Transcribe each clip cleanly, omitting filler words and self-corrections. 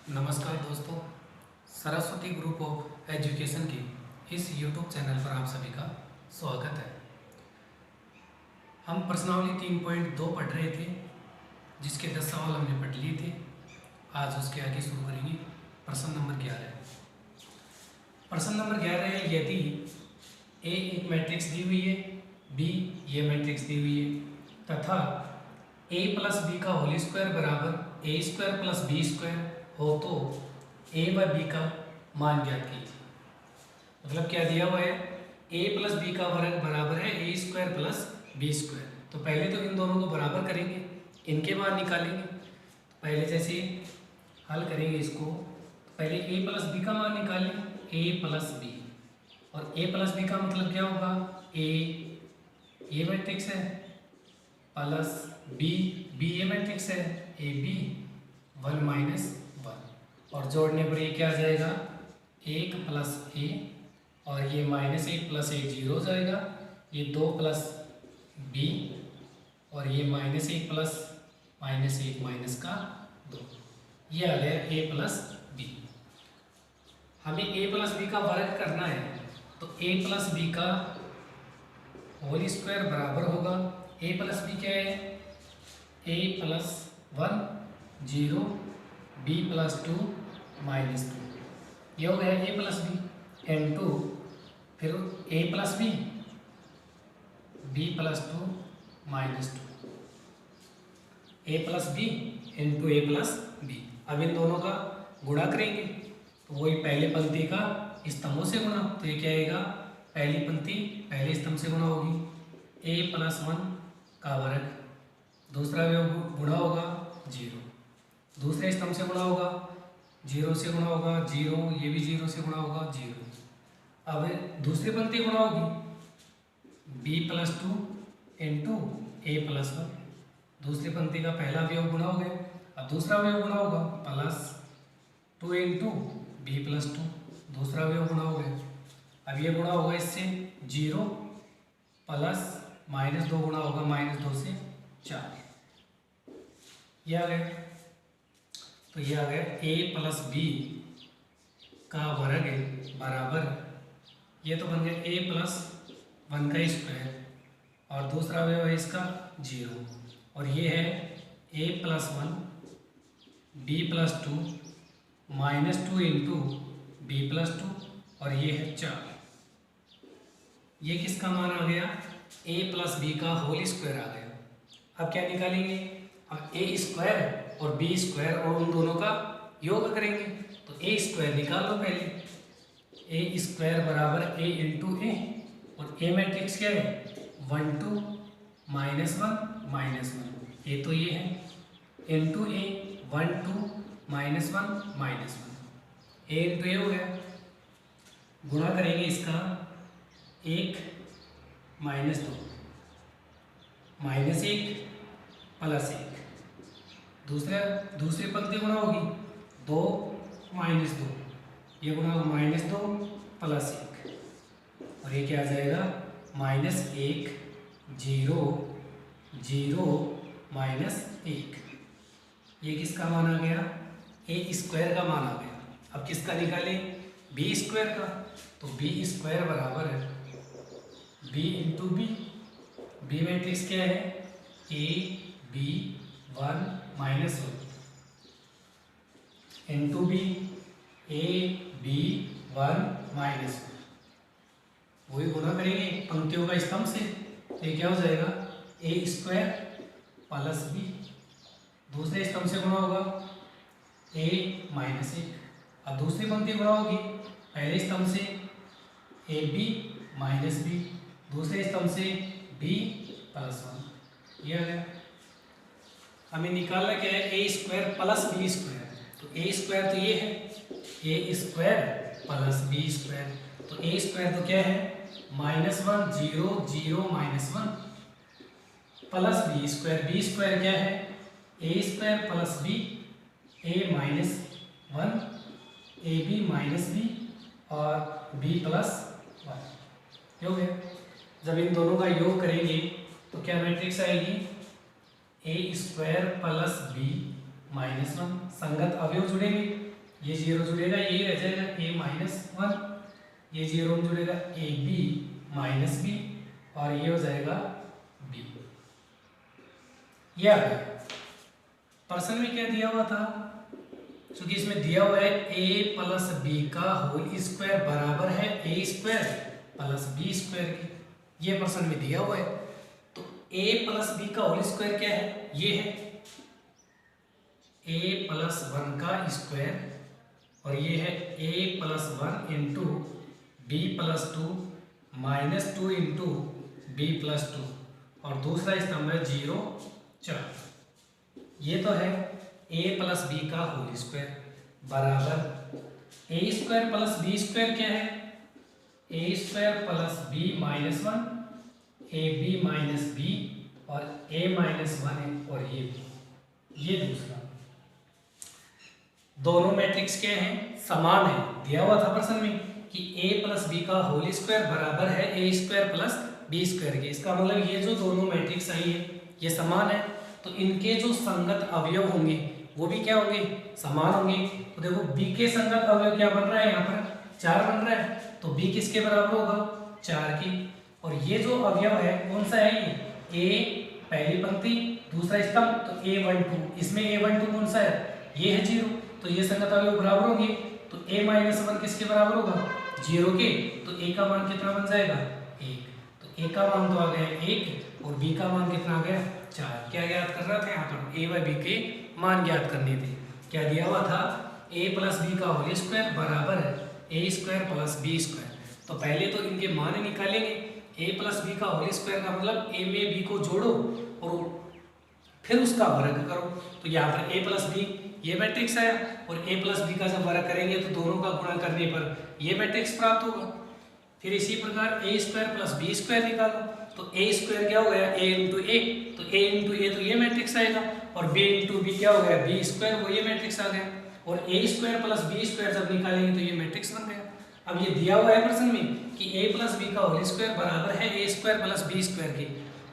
नमस्कार दोस्तों, Saraswati group of education के इस YouTube चैनल पर आप सभी का स्वागत है। हम प्रश्नावली 3.2 पढ़ रहे थे, जिसके 10 सवाल हमने पढ़ लिए थे। आज उसके आगे शुरू करेंगे प्रश्न नंबर 11। प्रश्न नंबर 11 है, यदि ए एक मैट्रिक्स दी हुई है, बी ये मैट्रिक्स दी हुई है तथा ए प्लस बी का होल स्क्वायर बराबर ए स्क्वायर प्लस बी स्क्वायर हो तो ए व बी का मान ज्ञात कीजिए। मतलब क्या दिया हुआ है, ए प्लस बी का वर्ग बराबर है A square plus B square. तो पहले तो इन दोनों को बराबर करेंगे, इनके मान निकालेंगे। तो पहले जैसे हल करेंगे इसको, तो पहले ए प्लस बी का मान निकालें, ए प्लस बी। और ए प्लस बी का मतलब क्या होगा, ये मैट्रिक्स है प्लस बी ये मैट्रिक्स है, ए बी 1 माइनस 1। और जोड़ने पर ये क्या आ जाएगा, 1 प्लस ए और ये -1 प्लस 1 0 हो जाएगा। ये 2 प्लस बी और ये -1 प्लस -1 माइनस का 2। ये आ गया ए प्लस बी। हमें ए प्लस बी का वर्ग करना है, तो ए प्लस बी का होल स्क्वायर बराबर होगा, ए प्लस बी क्या है, ए प्लस 1 0 बी प्लस 2 -2। ये हो गया ए प्लस बी इनटू फिर ए प्लस बी प्लस 2 -2। ए प्लस बी इंटू ए प्लस बी। अब इन दोनों का गुणा करेंगे, तो वही पहले पंक्ति का स्तंभों से गुणा। तो ये क्या आएगा, पहली पंक्ति पहले स्तंभ से गुणा होगी, ए प्लस 1 का वर्ग, दूसरा गुणा होगा 0, दूसरे स्तंभ से गुणा होगा 0 से गुणा होगा 0, ये भी 0 से गुणा होगा 0। अब दूसरी पंक्ति गुणा होगी b प्लस 2 इंटू ए प्लस 1। दूसरी पंक्ति का पहला अवयव गुणा हो गया, अब दूसरा अवयव गुणा होगा प्लस 2 इंटू बी प्लस 2, दूसरा अवयव गुणा हो गया। अब ये गुणा होगा इससे 0 प्लस -2 गुणा होगा -2 से 4, ये आ गया। तो ये आ गया ए प्लस बी का वर्ग बराबर, ये तो बन गया ए प्लस 1 का स्क्वायर और दूसरा अवयव है इसका 0, और ये है A plus 1 B plus 2 -2 into B plus 2 और ये है 4। ये किसका मान आ गया, ए प्लस बी का होल स्क्वायर आ गया। अब क्या निकालेंगे, अब ए स्क्वायर और बी स्क्वायर और उन दोनों का योग करेंगे। तो ए स्क्वायर निकाल लो पहले, ए स्क्वायर बराबर ए इंटू ए, और ए मैट्रिक्स क्या है 1 2 -1 -1, ए तो ये है इंटू ए 1 2 -1 -1, ए इंटू ए हो गया। गुणा करेंगे इसका 1 -2 -1 प्लस 1, दूसरी पंक्ति गुणा होगी 2 -2, ये गुणा होगा -2 प्लस 1, और ये क्या आ जाएगा -1 0 0 -1। ये किसका मान आ गया, ए स्क्वायर का मान आ गया। अब किसका निकालें, बी स्क्वायर का। तो बी स्क्वायर बराबर है बी इंटू बी मैट्रिक्स क्या है, A B 1 -1 into B A B 1 -1, वही गुणा करेंगे पंक्तियों का स्तंभ से। तो ये क्या हो जाएगा, ए स्क्वायर प्लस बी, दूसरे स्तंभ से गुणा होगा ए -1। अब दूसरी पंक्ति गुणा होगी पहले स्तंभ से ए बी माइनस बी, दूसरे स्तंभ से बी प्लस 1, ये आ गया। हमें निकालना क्या है, A square plus B square. तो ए स्क्वायर तो ये है, A square plus B square. तो ए स्क्वायर तो क्या है -1 0 0 -1 plus B square. B square क्या है, A square plus B A -1 A B minus B और बी प्लस 1, हो गया। जब इन दोनों का योग करेंगे तो क्या मैट्रिक्स आएगी, ए स्क्वायर प्लस बी -1, संगत अवयव जुड़ेंगे ये 0 जुड़ेगा, ये रह जाएगा a माइनस 1, ये 0 जुड़ेगा ए बी माइनस बी, और ये हो जाएगा b। ये आ गया। प्रश्न में क्या दिया हुआ था, क्योंकि इसमें दिया हुआ है a प्लस बी का होल स्क्वायर बराबर है a square plus B square की, ये प्रश्न में दिया हुआ है। तो a प्लस बी का होल स्क्वायर क्या है, ये है a प्लस 1 का स्क्वायर, और ये है a plus 1 into B plus 2 minus 2 into B plus 2, और दूसरा स्तंभ है 0 4। ये तो है a प्लस बी का होल स्क्वायर बराबर a square plus B square क्या है, a square plus B minus 1 A B minus B, और a माइनस 1 है, और ये b। ये दूसरा, दोनों मैट्रिक्स क्या हैं, समान है। दिया हुआ था प्रश्न में कि a प्लस बी का होल स्क्वायर बराबर है a square plus B square के। इसका मतलब ये जो दोनों मैट्रिक्स आई है ये समान है, तो इनके जो संगत अवयव होंगे वो भी क्या होंगे, समान होंगे। तो देखो b के संगत अवयव क्या बन रहा है, यहाँ पर 4 बन रहा है, तो b किसके बराबर होगा, 4 की। और ये जो अवयव है कौन सा है, ये a पहली पंक्ति दूसरा स्तंभ, तो a12, इसमें a12 कौन सा है, ये है 0, तो ये संगत अवयव बराबर होंगे। तो a माइनस 1 किसके बराबर होगा, 0 के, तो a का मान कितना बन जाएगा, 1। तो a का मान तो आ गया 1, और b का मान कितना आ गया, 4। क्या ज्ञात कर रहा था यहाँ पर, a व b के मान ज्ञात करने थे। क्या दिया हुआ था, a प्लस बी का होल स्क्वायर बराबर है a square plus B square. तो पहले तो इनके मान निकालेंगे, a प्लस बी का होल स्क्वायर का मतलब a में b को जोड़ो और फिर उसका वर्ग करो। तो यहाँ पर a प्लस बी ये मैट्रिक्स है, और a प्लस बी का जब वर्ग करेंगे तो दोनों का गुणा करने पर ये मैट्रिक्स प्राप्त होगा। फिर इसी प्रकार a square plus B square निकालो, तो a स्क्वायर क्या हो गया, a इंटू ए, तो a इंटू ए तो ये मैट्रिक्स आएगा, और b इंटू बी क्या हो गया, b स्क्वायर, वो ये मैट्रिक्स आ गया। और a square plus B square जब निकालेंगे तो ये मैट्रिक्स बन गया। अब ये दिया हुआ है प्रश्न में कि a प्लस बी का होल स्क्वायर बराबर है a square plus B square के,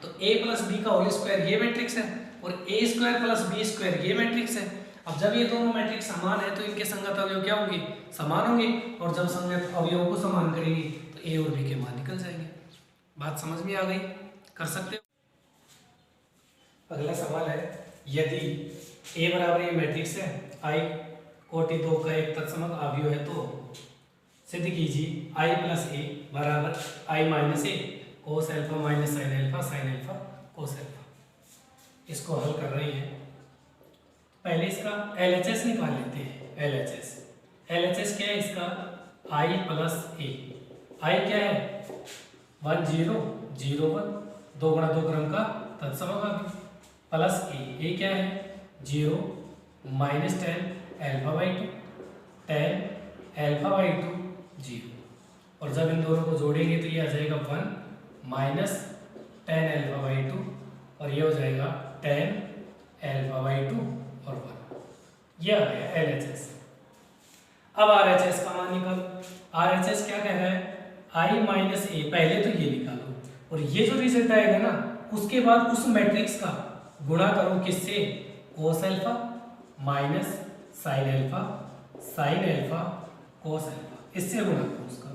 तो a प्लस बी का होल स्क्वायर ये मैट्रिक्स है, और a square plus B square ये मैट्रिक्स है। अब जब ये दोनों मैट्रिक्स समान है तो इनके संगत अवयव क्या होंगे, समान होंगे, और जब संगत अवयवों को समान करेंगे तो a और b के मान निकल जाएंगे। बात समझ में आ गई, कर सकते हो। अगला सवाल है, यदि a बराबर ये मैट्रिक्स है, i कोटि 2 का एक तत्समक अवयव है, तो सिद्ध कीजिए i प्लस a बराबर i minus a cos alpha minus sine alpha sine alpha cos alpha. इसको हल कर रहे हैं, पहले इसका LHS निकाल लेते हैं। LHS क्या है इसका, i प्लस a, i क्या है 1 0 0 1, 2 गुणा 2 क्रम का तत्समक प्लस a क्या है 0 minus 10 alpha by 2 10 alpha by 2 0, और जब इन दोनों को जोड़ेंगे तो ये आ जाएगा 1 माइनस 10 एल्फा बाई 2, और ये हो जाएगा 10 एल्फा बाई 2 और 1। ये आ गया LHS। अब RHS का मान निकालो। RHS क्या कह रहा है, i माइनस a, पहले तो ये निकालो, और ये जो रिजल्ट आएगा ना उसके बाद उस मैट्रिक्स का गुणा करो किससे, कोस alpha minus sine alpha cos alpha, इससे गुणा करो उसका।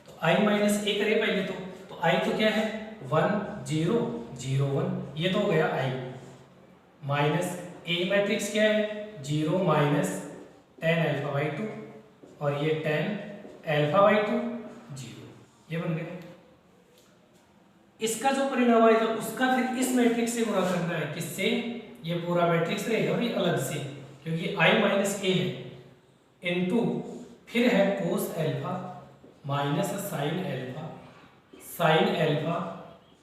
तो i माइनस a करे पहले तो i तो क्या है 1 0 0 1, ये तो हो गया i, माइनस a मैट्रिक्स क्या है 0 माइनस 10 एल्फा बाई 2, और ये 10 एल्फा बाई 2 0, ये बन गया। इसका जो परिणाम आएगा उसका फिर इस मैट्रिक्स से गुणा करना है, किससे, ये पूरा मैट्रिक्स रहेगा भाई अलग से, क्योंकि i माइनस a है, इनटू फिर है cos alpha minus sine alpha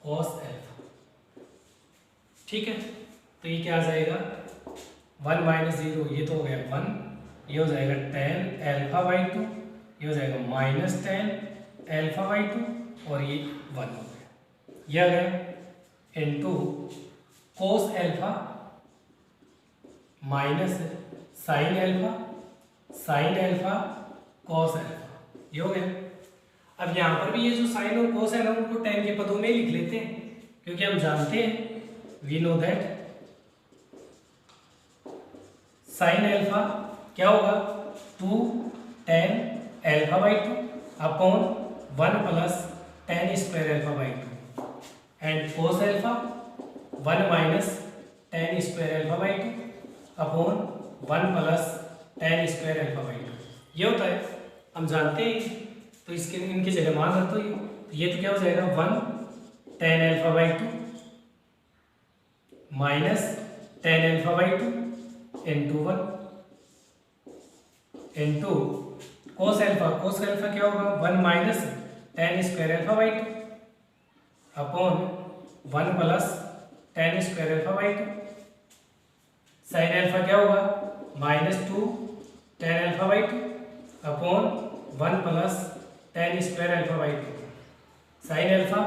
cos alpha. ठीक है, तो ये क्या आ जाएगा 1 माइनस 0, ये तो हो गया 1, ये हो जाएगा 10 एल्फा बाई 2, ये हो जाएगा माइनस 10 एल्फा बाई 2, और ये 1 हो गया, ये आ गया इनटू कोस alpha minus sine alpha cos alpha, ये हो गया। अब यहाँ पर भी ये जो साइन और कोस है ना उनको tan के पदों में लिख लेते हैं, क्योंकि हम जानते हैं we know that sine alpha क्या होगा 2 tan alpha by 2 upon 1 plus tan square alpha by 2 and cos alpha 1 minus tan square alpha by 2 upon 1 plus tan square alpha by 2। ये होता है, हम जानते हैं। तो इसके इनकी जगह मान रख दो। ये तो क्या हो जाएगा 1 tan alpha by 2 minus tan alpha by 2 into 1 into cos alpha क्या होगा 1 minus tan square alpha by 2 upon 1 plus tan square alpha by 2। Sine alpha क्या होगा -2 tan alpha by 2 upon 1 plus tan square alpha by 2। Sine alpha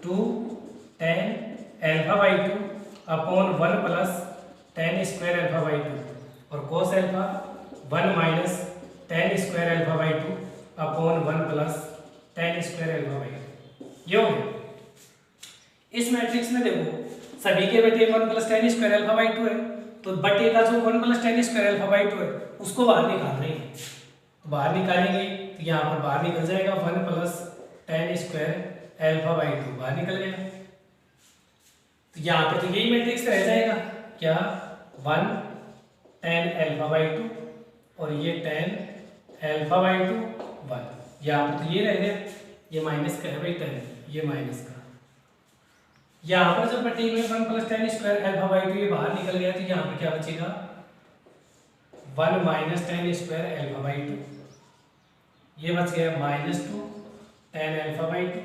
2 tan alpha by 2 upon 1 plus tan square alpha by 2 और कोस alpha 1 minus tan square alpha by 2 upon 1 plus tan square alpha by 2। ये हो गया। इस matrix में देखो सभी के बेटे 1 plus tan square alpha by 2 है, तो बटे का जो 1 plus tan square alpha by 2 है उसको बाहर निकाल रहे हैं। तो बाहर निकालेंगे तो यहाँ पर बाहर निकल जाएगा 1 plus tan square alpha by 2 बाहर निकल गया। तो यहाँ पर तो यही मैट्रिक्स रह जाएगा क्या 1 tan अल्फा बाई 2 और ये tan अल्फा बाई 2 1। यहाँ पर तो ये रह गया, ये माइनस का है भाई tan, ये माइनस का। यहाँ पर जब बटे में 1 plus tan square alpha by 2 ये बाहर निकल गया, तो यहाँ पर क्या बचेगा 1 minus tan square alpha by 2, ये बच गया -2 tan अल्फा बाई 2,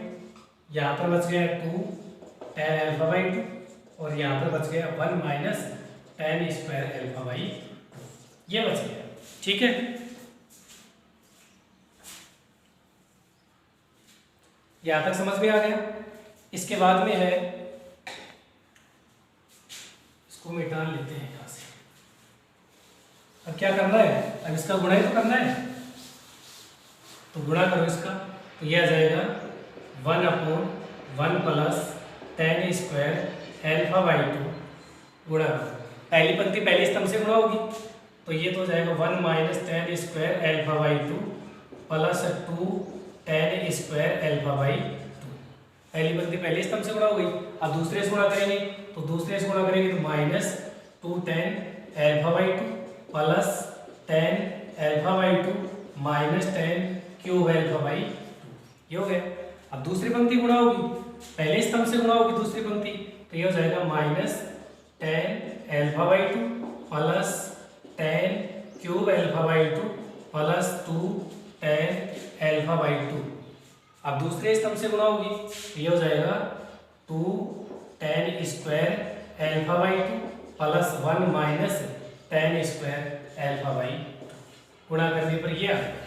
यहाँ पर बच गया 2 tan अल्फा बाई 2 और यहाँ पर बच गया 1 minus tan square alpha by 2, ये बच गया। ठीक है, यहाँ तक समझ में आ गया। इसके बाद में है, इसको मिटा लेते हैं यहाँ से। अब क्या करना है, अब इसका गुणा ही तो करना है, तो गुणा करो इसका, तो यह आ जाएगा 1 upon 1 plus tan square alpha by 2 गुणा करो। पहली पंक्ति पहले स्तंभ से गुणा होगी, तो ये तो हो जाएगा 1 minus tan square alpha by 2 plus 2 tan square alpha by 2। पहली पंक्ति पहले स्तंभ से गुणा हो गई। अब दूसरे से गुणा करेंगे, तो दूसरे से गुणा करेंगे तो -2 tan alpha by 2 plus tan alpha by 2 minus tan cube alpha by 2, ये हो गया। अब दूसरी पंक्ति गुणा होगी, पहले स्तंभ से गुणा होगी दूसरी पंक्ति, तो ये हो जाएगा -tan alpha by 2 plus tan cube alpha by 2 plus 2 tan alpha by 2। अब दूसरे स्तंभ से गुणा होगी, तो ये हो जाएगा 2 tan square alpha by 2 plus 1 minus tan square alpha by 2। गुणा करने पर ये आएगा।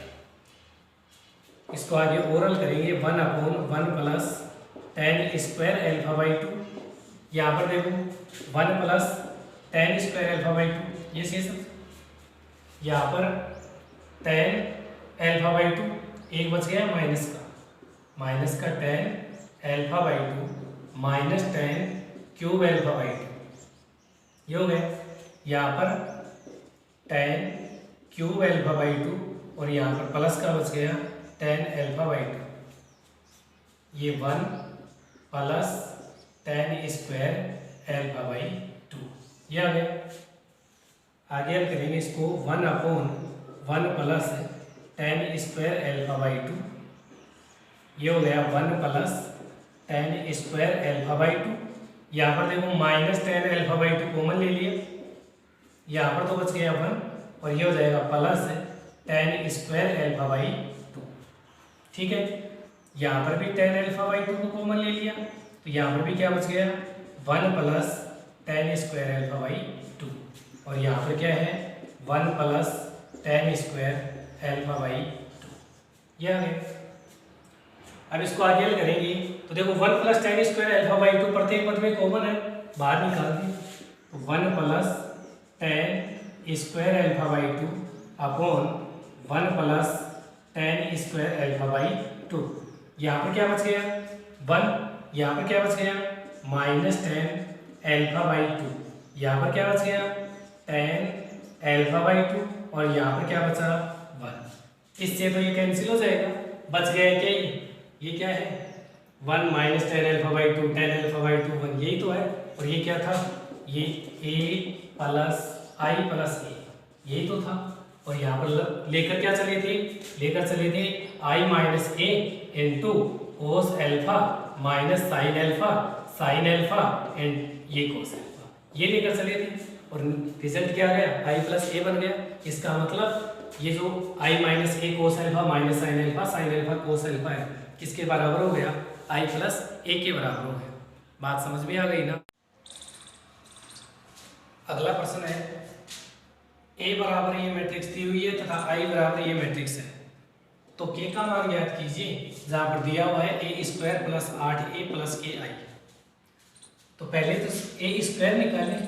इसको आगे ओरल करेंगे 1 upon 1 plus tan square alpha by 2। यहाँ पर देखो 1 plus tan square alpha by 2, ये शेष। यहाँ पर tan अल्फा बाई 2 एक बच गया माइनस का tan alpha by 2 minus tan cube alpha by 2, ये हो गया। यहाँ पर tan क्यूब अल्फा बाई 2 और यहाँ पर प्लस का बच गया tan अल्फा बाई 2, ये 1 plus tan square alpha by 2, ये आ गया। आगे हम करेंगे इसको 1 upon 1 plus tan square alpha by 2, ये हो गया 1 plus tan square alpha by 2। यहाँ पर देखो minus tan alpha by 2 common ले लिया, यहाँ पर तो बच गया 1 और ये हो जाएगा plus tan square alpha by 2। ठीक है, यहाँ पर भी tan अल्फा बाई 2 को कॉमन ले लिया, तो यहाँ पर भी क्या बच गया 1 plus tan square alpha by 2 और यहाँ पर क्या है 1 plus tan square alpha by 2, ये आ गया। अब इसको आगे हल करेंगे, तो देखो 1 plus tan square alpha by 2 प्रत्येक पद में कॉमन है, बाहर निकाल दिए, तो 1 plus tan square alpha by 2 upon 1 plus tan square alpha by 2। यहाँ पर क्या बच गया 1, यहाँ पर क्या बच गया माइनस tan अल्फा बाई 2, यहाँ पर क्या बच गया tan अल्फा बाई 2 और यहाँ पर क्या बचा इससे तो ये कैंसिल हो जाएगा, बच गया क्या ये क्या है 1 minus tan alpha by two, tan alpha by two 1, यही तो है। और ये क्या था, ये a प्लस आई प्लस ए, यही तो था। और यहाँ पर लेकर क्या चले थे, लेकर चले थे I minus A into cos alpha minus sine alpha and ये कोस एल्फा, ये लेकर चले थे। और रिजल्ट क्या गया, आई प्लस ए बन गया। इसका मतलब ये जो I minus A cos alpha minus sine alpha cos alpha है, किसके बराबर हो गया, आई प्लस ए के बराबर हो गया। बात समझ में आ गई ना। अगला प्रश्न है, ए बराबर ये मैट्रिक्स दी हुई है तथा आई बराबर ये मैट्रिक्स है, तो के का मान ज्ञात कीजिए। जहां पर दिया हुआ है A square plus 8a plus के आई, तो पहले तो ए स्क्वायर निकालें,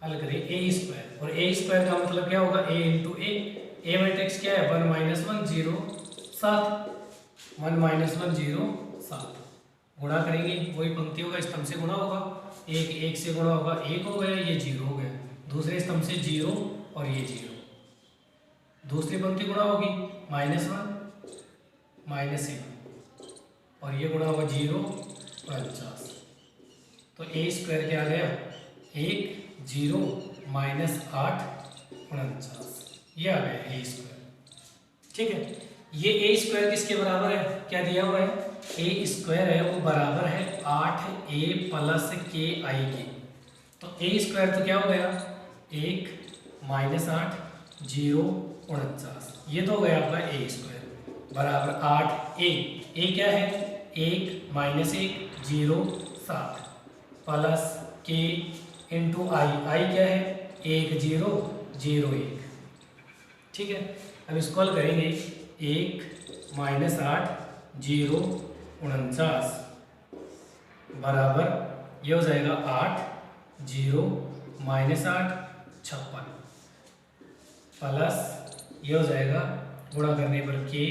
हल करें ए स्क्वायर। और ए स्क्वायर का मतलब क्या होगा, ए इंटू ए मैट्रिक्स क्या है 1 माइनस 1 0 7, 1 माइनस 1 0 7, गुणा करेंगे वही पंक्तियों का स्तंभ से गुणा होगा, एक से गुणा होगा, 1 हो गया, ये 0 हो गया, दूसरे स्तंभ से 0 और ये 0, दूसरी पंक्ति गुणा होगी -1 -1 और ये गुणा होगा 0 49। तो ए स्क्वायर क्या आ गया 1 0 -8 49, ये आ गया ए स्क्वायर। ठीक है, ये ए स्क्वायर किसके बराबर है, क्या दिया हुआ है, ए स्क्वायर है वो बराबर है 8a प्लस के आई के। तो ए स्क्वायर तो क्या हो गया 1 -8 0 49, ये तो हो गया आपका ए स्क्वायर बराबर 8a क्या है 1 -1 0 7 प्लस के इंटू आई क्या है 1 0 0 1। ठीक है, अब इसको हल करेंगे 1 -8 0 49 बराबर ये हो जाएगा 8 0 -8 56 प्लस ये हो जाएगा गुणा करने पर के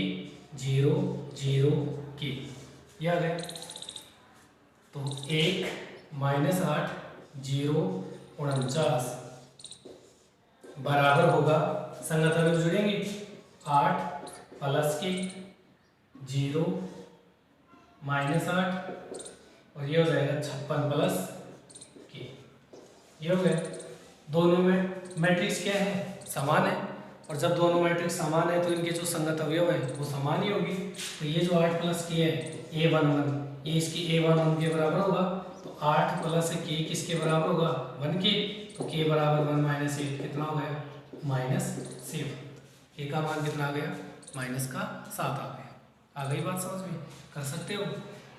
0 0 के, ये आ गया। तो 1 -8 0 49 बराबर होगा, संगत अवयव जुड़ेंगे 8 प्लस के 0 -8 और ये हो जाएगा 56 प्लस के, ये हो गया। दोनों में मैट्रिक्स क्या है समान है, और जब दोनों मैट्रिक्स समान है तो इनके जो संगत अवयव है वो समान ही होगी। तो ये जो 8 प्लस के है a11, ये इसकी a11 के बराबर होगा, तो 8 प्लस के किसके बराबर होगा 1 के, तो के बराबर 1 माइनस 8 कितना हो गया -7, के का मान कितना आ गया -7 आ गया। आ गई बात समझ में, कर सकते हो।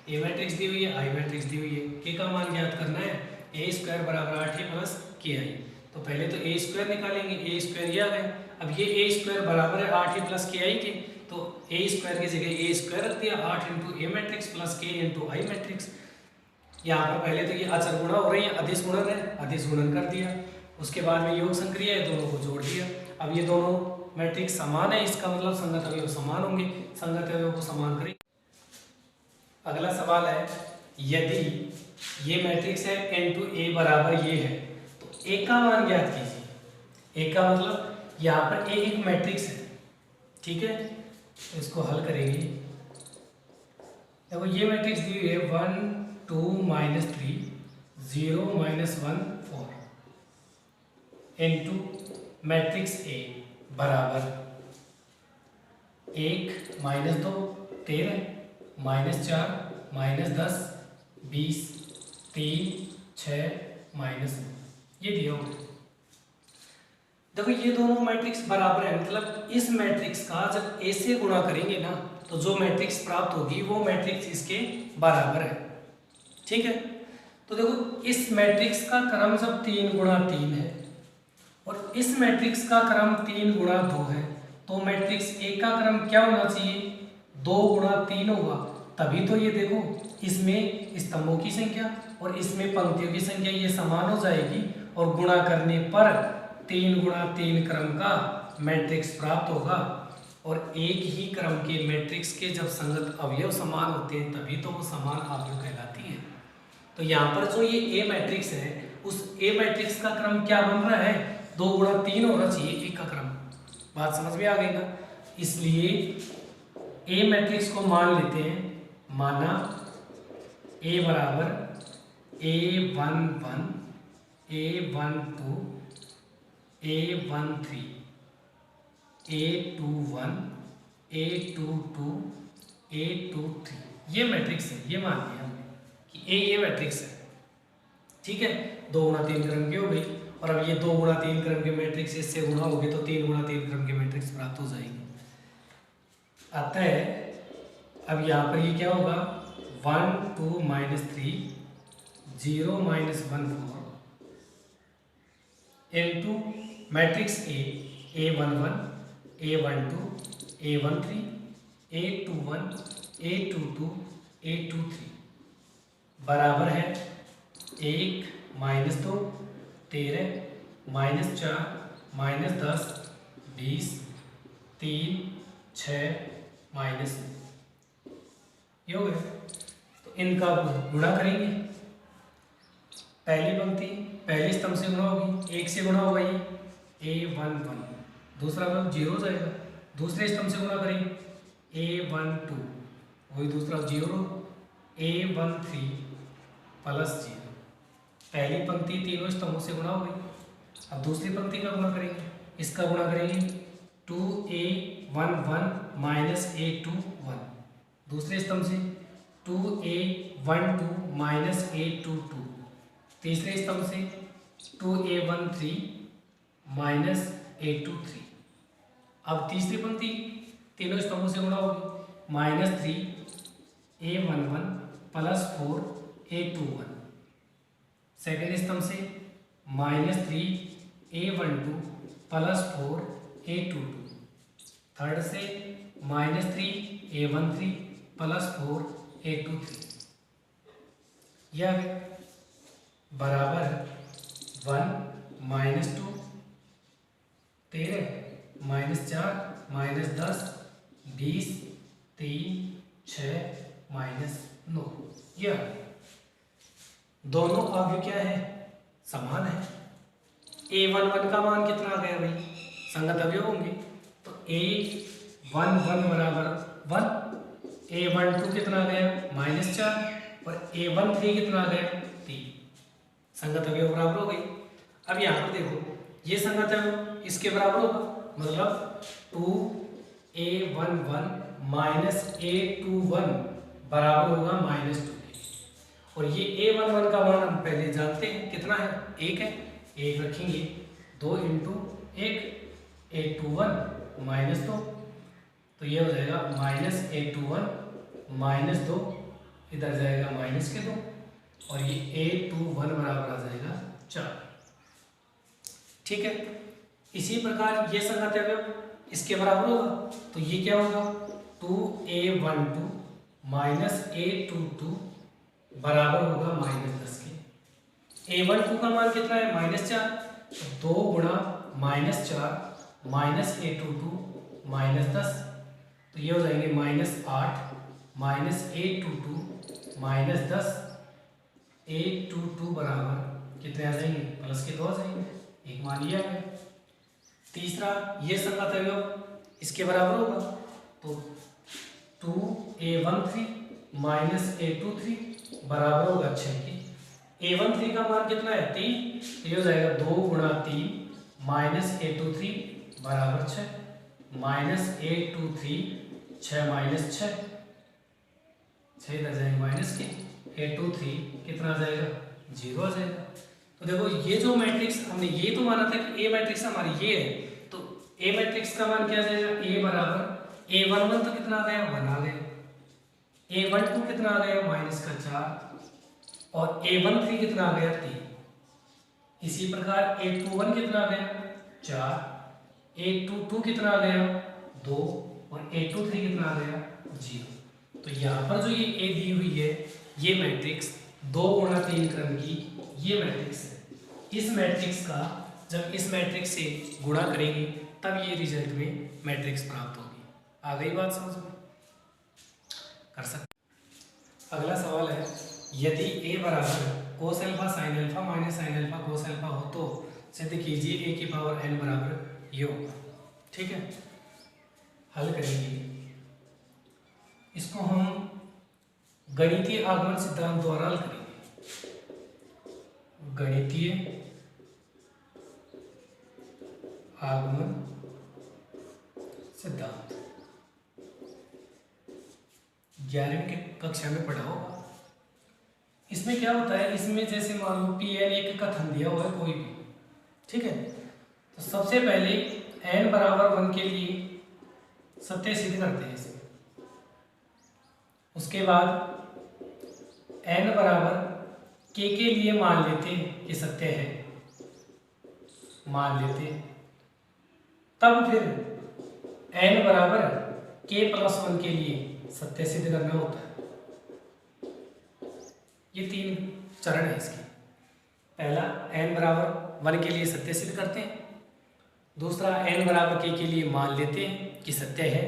ए मैट्रिक्स दी हुई है, आई मैट्रिक्स दी हुई है, के का मान ज्ञात करना है, ए स्क्वायर बराबर 8a प्लस के आई। तो पहले तो ए स्क्वायर निकालेंगे, ए स्क्वायर ये आ गया। अब ये ए स्क्वायर बराबर है 8a प्लस के आई के, तो ए स्क्वायर की जगह ए स्क्वायर रख दिया, 8 इंटू ए मैट्रिक्स प्लस के इंटू आई मैट्रिक्स। यहाँ पर पहले तो ये अचर गुणा हो रही है, अदिश गुणन है, अदिश गुणन कर दिया, उसके बाद में योग संक्रिया है, दोनों को जोड़ दिया। अब ये दोनों मैट्रिक्स समान है, इसका मतलब संगत अवयव समान होंगे, संगत अवयव को समान करें। अगला सवाल है, यदि ये मैट्रिक्स है n/a बराबर ये है, तो a का मान ज्ञात कीजिए। a का मतलब यहाँ पर a एक मैट्रिक्स है, ठीक है, तो इसको हल करेंगे। देखो ये मैट्रिक्स दी हुई है 1 2 -3 0 -1 4 इनटू मैट्रिक्स A बराबर 1 -2 13 -4 -10 20 3 6 -9, ये दिया हुआ है। देखो ये दोनों मैट्रिक्स बराबर है, मतलब इस मैट्रिक्स का जब A से गुणा करेंगे ना, तो जो मैट्रिक्स प्राप्त होगी वो मैट्रिक्स इसके बराबर है। ठीक है, तो देखो इस मैट्रिक्स का क्रम जब 3 गुणा 3 है और इस मैट्रिक्स का क्रम 3 गुणा 2 है, तो मैट्रिक्स A का क्रम क्या होना चाहिए 2 गुणा 3 होगा, तभी तो ये देखो इसमें स्तंभों की संख्या और इसमें पंक्तियों की संख्या ये समान हो जाएगी, और गुणा करने पर 3 गुणा 3 क्रम का मैट्रिक्स प्राप्त होगा। और एक ही क्रम के मैट्रिक्स के जब संगत अवयव समान होते हैं तभी तो वो समान अवयव कहलाती है। तो यहाँ पर जो ये ए मैट्रिक्स है, उस ए मैट्रिक्स का क्रम क्या बन रहा है 2 गुणा 3 होना चाहिए ए का क्रम। बात समझ में आ गई ना। इसलिए ए मैट्रिक्स को मान लेते हैं, माना ए बराबर A11, A12, A13, A21, A22, A23, ये मैट्रिक्स है। ये मान लिया हमने कि ए ये मैट्रिक्स है। ठीक है, 2 गुणा 3 क्रम की हो गई। और अब ये 2 गुणा 3 क्रम के मैट्रिक्स इससे गुणा हो गए तो 3 गुणा 3 क्रम के मैट्रिक्स प्राप्त हो जाएंगे। अतः अब यहाँ पर ये क्या होगा, 1 2 -3 0 -1 4 into matrix A, A11, A12, A13, A21, A22, A23 बराबर है 1 -2 13 -4 -10 20 3 6 माइनस, ये हो गया। तो इनका गुणा करेंगे, पहली पंक्ति पहले स्तंभ से गुणा होगी, 1 से गुणा होगा ये A11, दूसरा स्तंभ 0 हो जाएगा। दूसरे स्तंभ से गुणा करेंगे A12, वही दूसरा 0, A13 प्लस 0। पहली पंक्ति तीनों स्तंभों से गुणा हो गई। अब दूसरी पंक्ति का गुणा करेंगे, इसका गुणा करेंगे 2A11 माइनस A21, दूसरे स्तंभ से 2A12 माइनस A22, तीसरे स्तंभ से 2A13 माइनस A23। अब तीसरी पंक्ति तीनों स्तंभों से गुणा होगी, -3A11 प्लस 4A21, सेकेंड स्तंभ से -3A12 प्लस 4A22, थर्ड से -3A13 प्लस 4A23, यह बराबर 1 -2 13 -4 -10 20 3 6 -9। यह दोनों अवयव क्या है, समान है। A11 का मान कितना आ गया भाई, संगत अवयव होंगे, तो A11 बराबर 1, A12 कितना आ गया -4 और A13 कितना आ गया 3, संगत अवयव बराबर हो गई। अब यहाँ पर देखो ये संगत अवयव इसके बराबर होगा, मतलब 2A11 माइनस A21 बराबर होगा -2। और ये A11 का मान हम पहले जानते हैं कितना है, 1 है, 1 रखेंगे, 2 × 1 A21 -2, तो ये हो जाएगा -A21 -2, इधर जाएगा -2, और ये A21 बराबर आ जाएगा 4। ठीक है, इसी प्रकार ये संगत अवयव इसके बराबर होगा, तो ये क्या होगा 2A12 माइनस A22 बराबर होगा -10 के। A12 का मान कितना है -4, 2 गुणा -4 माइनस A22 -10, तो ये हो जाएंगे -8 माइनस A22 -10, A22 बराबर कितने आ जाएंगे, प्लस के 2 आ जाएंगे, एक मान लिया है। तीसरा ये संगत अवयव इसके बराबर होगा, तो 2A13 माइनस A23 बराबर होगा 6 के। A13 का मान कितना है 3, तो ये हो जाएगा 2 गुणा 3 माइनस A23 बराबर 6, माइनस A23 6 माइनस 6 इधर जाएंगे माइनस के, A23 कितना आ जाएगा 0 आ जाएगा। तो देखो ये जो मैट्रिक्स हमने ये तो माना था कि A मैट्रिक्स हमारी ये है, तो A मैट्रिक्स का मान क्या आ जाएगा, A बराबर A11 तो कितना आ गया 1 आ गया, A12 कितना आ गया -4 और A13 कितना आ गया 3। इसी प्रकार A21 कितना आ गया 4, A22 कितना आ गया 2 और A23 कितना आ गया 0। तो यहाँ पर जो ये A दी हुई है ये मैट्रिक्स 2 गुणा 3 क्रम की ये मैट्रिक्स है। इस मैट्रिक्स का जब इस मैट्रिक्स से गुणा करेंगे तब ये रिजल्ट में मैट्रिक्स प्राप्त होगी। आ गई बात समझ में, कर सकते। अगला सवाल है, यदि A बराबर cos alpha sine alpha minus sine alpha cos alpha हो तो सिद्ध कीजिए A की पावर n बराबर ये होगा। ठीक है, हल करेंगे, इसको हम गणितीय आगमन सिद्धांत द्वारा हल करेंगे। गणितीय आगमन सिद्धांत 11वीं की कक्षा में पढ़ा होगा। इसमें क्या होता है, इसमें जैसे मान लो Pn एक कथन दिया हुआ है कोई भी, ठीक है, तो सबसे पहले n बराबर 1 के लिए सत्य सिद्ध करते हैं इसमें। उसके बाद n बराबर k के लिए मान लेते हैं कि सत्य है, मान लेते हैं, तब फिर n बराबर k प्लस 1 के लिए सत्य सिद्ध करना होता है। ये 3 चरण है इसके। पहला n बराबर 1 के लिए सत्य सिद्ध करते हैं, दूसरा n बराबर k के लिए मान लेते हैं कि सत्य है,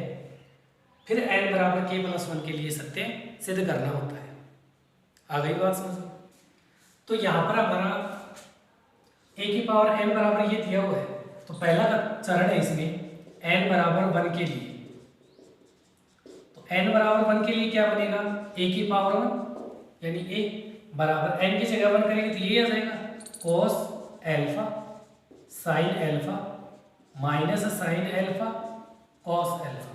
फिर n बराबर k प्लस 1 के लिए सत्य सिद्ध करना होता है। आ गई बात समझ में? तो यहाँ पर हमारा a की पावर n बराबर ये दिया हुआ है, तो पहला चरण है इसमें n बराबर 1 के लिए। तो n बराबर 1 के लिए क्या बनेगा, a की पावर 1 यानी a बराबर n की जगह 1 करेंगे तो ये आ जाएगा cos alpha sine alpha minus sine alpha cos alpha.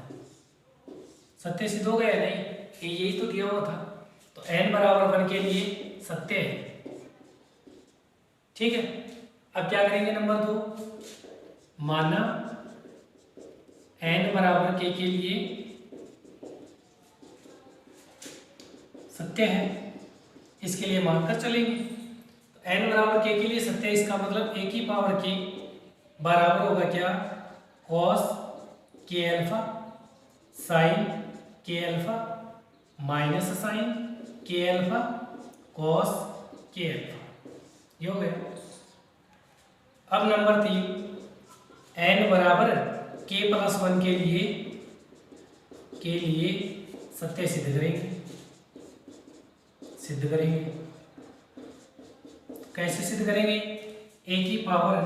सत्य सिद्ध हो गया नहीं, यही तो दिया हुआ था। तो n बराबर 1 के लिए सत्य है, ठीक है। अब क्या करेंगे, नंबर 2, माना n बराबर k के लिए सत्य है, इसके लिए मानकर चलेंगे। तो n बराबर k के लिए सत्य है, इसका मतलब a की पावर k बराबर होगा क्या, cos k alpha sine k alpha minus sine k alpha cos k alpha, ये हो गया। अब नंबर 3, n बराबर k प्लस 1 के लिए सत्य सिद्ध करेंगे। कैसे सिद्ध करेंगे, a की पावर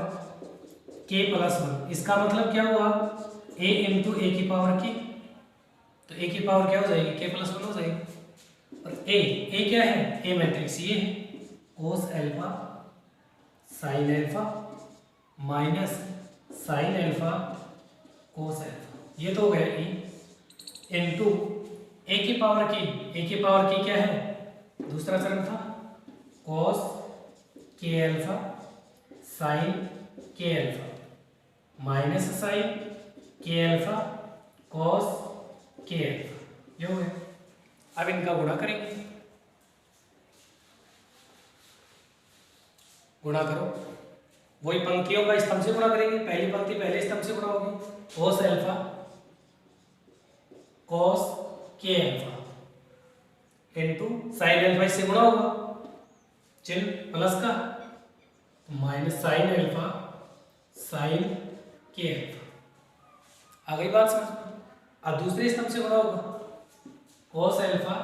k प्लस 1, इसका मतलब क्या हुआ, a इंटू ए की पावर k, तो a की पावर क्या हो जाएगी, k प्लस 1 हो जाएगी। और a क्या है, a मैट्रिक्स ये है, cos alpha sine alpha minus sine alpha cos alpha, ये तो हो गया e इंटू a की पावर k क्या है, दूसरा चरण था cos k alpha sine k alpha minus sine k alpha cos k alpha, ये हो गया। अब इनका गुणा करेंगे, गुणा करो, वही पंक्तियों का स्तंभ से गुणा करेंगे। पहली पंक्ति पहले स्तंभ से गुणा होगी, cos alpha cos k alpha into sine alpha, इससे गुणा होगा, चिन्ह प्लस का, माइनस साइन एल्फा साइन के एल्फा। आ गई बात समझ में? अब दूसरे स्तंभ से गुणा होगा, cos एल्फा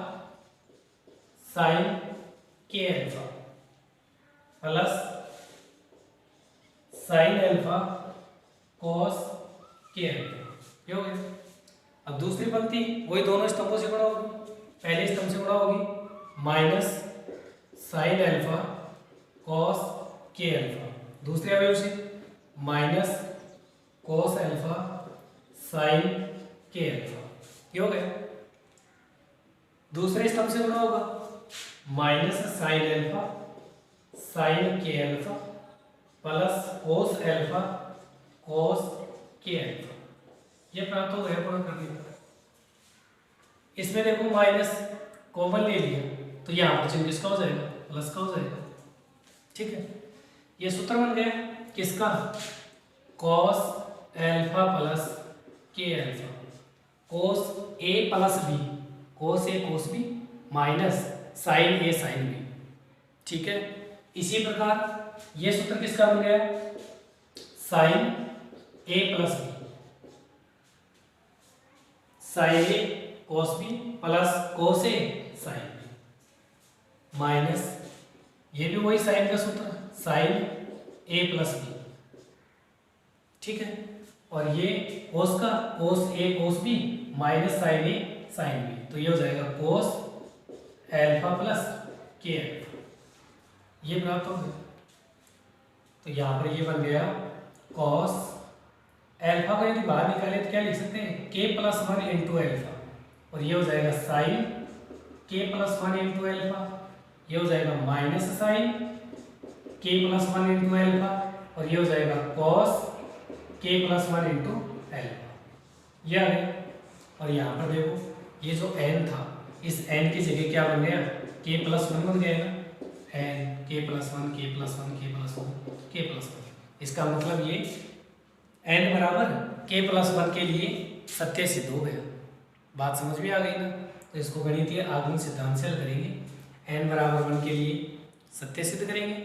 साइन के alpha plus sine alpha cos के एल्फा, ये हो गया। अब दूसरी पंक्ति वही दोनों स्तंभों से गुणा होगी, पहले स्तंभ से गुणा होगी, माइनस साइन एल्फा cos के एल्फा, दूसरे अवयव से माइनस cos एल्फा साइन के एल्फा, ये हो गया। दूसरे स्तंभ से गुणा होगा, माइनस साइन एल्फा साइन के alpha plus cos alpha cos के एल्फा, ये प्राप्त हो गया गुणा करने पर। इसमें देखो माइनस कॉमन ले लिया, तो यहाँ पर चिन्ह किसका हो जाएगा, प्लस का हो जाएगा, ठीक है। ये सूत्र बन गया किसका, cos alpha plus k alpha, cos a plus B, cos a cos b minus sine a sine b, ठीक है। इसी प्रकार ये सूत्र किसका बन गया, sine a plus B, sine a cos b plus cos a sine b minus ये भी वही साइन का सूत्र, साइन a प्लस बी, ठीक है। और ये कोस का कोस ए कोस बी माइनस साइन ए साइन बी, तो ये हो जाएगा कोस एल्फा प्लस के एल्फा, ये प्राप्त हो गया। तो यहाँ पर ये बन गया कॉस एल्फा को यदि बाहर निकाले तो क्या लिख सकते हैं, के प्लस वन इंटू एल्फा, और ये हो जाएगा साइन के प्लस वन इंटू एल्फा, ये हो जाएगा माइनस साइन के प्लस वन इंटू एल्फा, और ये हो जाएगा कॉस के प्लस वन इंटू एल्फा, ये आ गया। और यहाँ पर देखो ये जो n था, इस n की जगह क्या बन गया, के प्लस वन बन गया ना, n के प्लस वन के प्लस वन के प्लस वन के प्लस वन, इसका मतलब ये n बराबर के प्लस वन के लिए सत्य सिद्ध हो गया। बात समझ में आ गई ना। तो इसको गणितीय आगमन सिद्धांत से हल करेंगे। n बराबर वन के लिए सत्य सिद्ध करेंगे,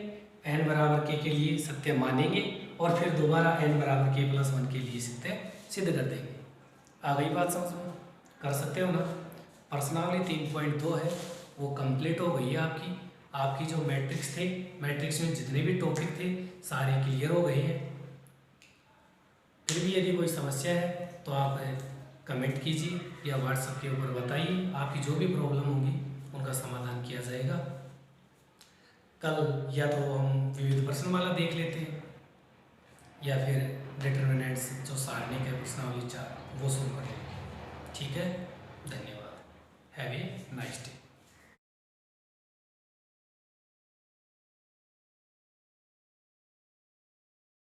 n बराबर के लिए सत्य मानेंगे, और फिर दोबारा n बराबर के प्लस वन के लिए सत्य सिद्ध कर देंगे। आ गई बात समझ में, कर सकते हो ना। प्रश्नावली 3.2 है वो कंप्लीट हो गई है आपकी। आपकी जो मैट्रिक्स थे, मैट्रिक्स में जितने भी टॉपिक थे सारे क्लियर हो गए हैं। फिर भी यदि कोई समस्या है तो आप कमेंट कीजिए या व्हाट्सएप के ऊपर बताइए, आपकी जो भी प्रॉब्लम होगी उनका समाधान किया जाएगा। कल या तो हम विविध प्रश्नमाला देख लेते हैं या फिर डिटरमिनेंट्स जो सारणिक है प्रश्नावली 4 वो शुरू कर लेंगे। ठीक है, धन्यवाद। Have a nice day.